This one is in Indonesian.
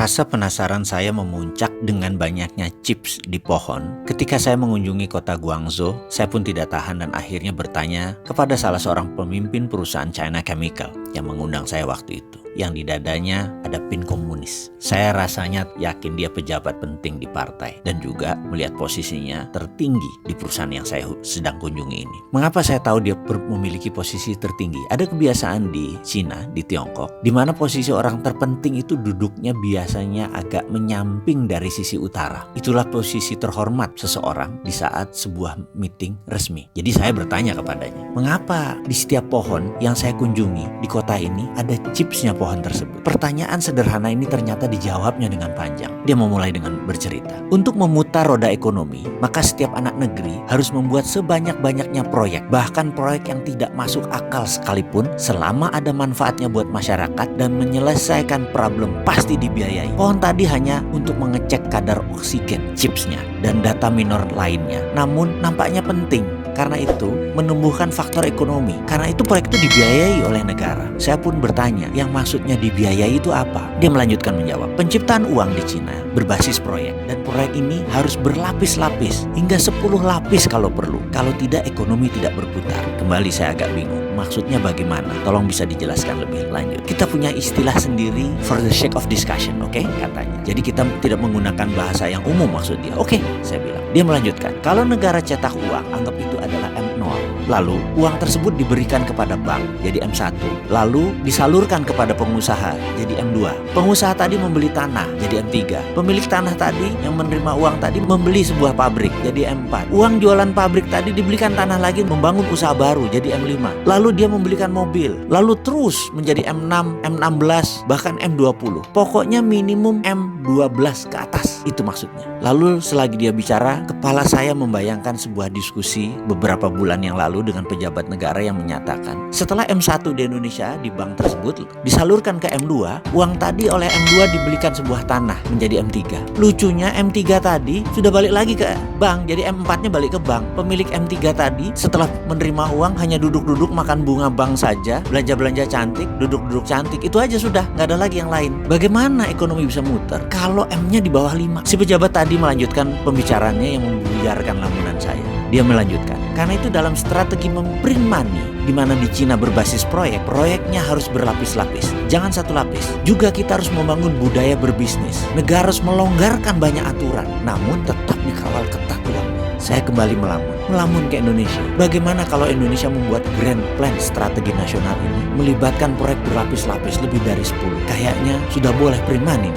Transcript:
Rasa penasaran saya memuncak dengan banyaknya chips di pohon. Ketika saya mengunjungi kota Guangzhou, saya pun tidak tahan dan akhirnya bertanya kepada salah seorang pemimpin perusahaan China Chemical yang mengundang saya waktu itu. Yang di dadanya ada pin komunis. Saya rasanya yakin dia pejabat penting di partai dan juga melihat posisinya tertinggi di perusahaan yang saya sedang kunjungi ini. Mengapa saya tahu dia memiliki posisi tertinggi? Ada kebiasaan di Cina, di Tiongkok, di mana posisi orang terpenting itu duduknya biasanya agak menyamping dari sisi utara. Itulah posisi terhormat seseorang di saat sebuah meeting resmi. Jadi saya bertanya kepadanya, mengapa di setiap pohon yang saya kunjungi di kota ini ada chipsnya pohon tersebut? Pertanyaan sederhana ini ternyata dijawabnya dengan panjang. Dia memulai dengan bercerita, untuk memutar roda ekonomi, maka setiap anak negeri harus membuat sebanyak-banyaknya proyek, bahkan proyek yang tidak masuk akal sekalipun, selama ada manfaatnya buat masyarakat dan menyelesaikan problem pasti dibiayai. Pohon tadi hanya untuk mengecek kadar oksigen chipsnya dan data minor lainnya, namun nampaknya penting. Karena itu menumbuhkan faktor ekonomi. Karena itu proyek itu dibiayai oleh negara. Saya pun bertanya, yang maksudnya dibiayai itu apa? Dia melanjutkan menjawab, penciptaan uang di Cina berbasis proyek. Dan proyek ini harus berlapis-lapis, hingga 10 lapis kalau perlu. Kalau tidak, ekonomi tidak berputar. Kembali saya agak bingung. Maksudnya bagaimana? Tolong bisa dijelaskan lebih lanjut. Kita punya istilah sendiri for the sake of discussion, oke? Katanya. Jadi kita tidak menggunakan bahasa yang umum maksud dia. Oke, saya bilang. Dia melanjutkan, kalau negara cetak uang, anggap itu adalah M0. Lalu uang tersebut diberikan kepada bank, jadi M1. Lalu disalurkan kepada pengusaha, jadi M2. Pengusaha tadi membeli tanah, jadi M3. Pemilik tanah tadi yang menerima uang tadi membeli sebuah pabrik, jadi M4. Uang jualan pabrik tadi dibelikan tanah lagi membangun usaha baru, jadi M5. Lalu dia membelikan mobil, lalu terus menjadi M6, M16, bahkan M20. Pokoknya minimum M12 ke atas, itu maksudnya. Lalu selagi dia bicara, kepala saya membayangkan sebuah diskusi beberapa bulan yang lalu dengan pejabat negara yang menyatakan, setelah M1 di Indonesia di bank tersebut disalurkan ke M2, uang tadi oleh M2 dibelikan sebuah tanah menjadi M3. Lucunya M3 tadi sudah balik lagi ke bank, jadi M4-nya balik ke bank. Pemilik M3 tadi setelah menerima uang hanya duduk-duduk makan bunga bank saja, belanja-belanja cantik, duduk-duduk cantik, itu aja sudah, nggak ada lagi yang lain. Bagaimana ekonomi bisa muter kalau M-nya di bawah 5? Si pejabat tadi melanjutkan pembicaraannya yang membuyarkan lamunan saya. Dia melanjutkan, karena itu dalam strategi memprint money, di mana di Cina berbasis proyek, proyeknya harus berlapis-lapis, jangan satu lapis. Juga kita harus membangun budaya berbisnis. Negara harus melonggarkan banyak aturan, namun tetap dikawal ketat uangnya. Saya kembali melamun ke Indonesia. Bagaimana kalau Indonesia membuat grand plan strategi nasional ini, melibatkan proyek berlapis-lapis lebih dari 10? Kayaknya sudah boleh print money.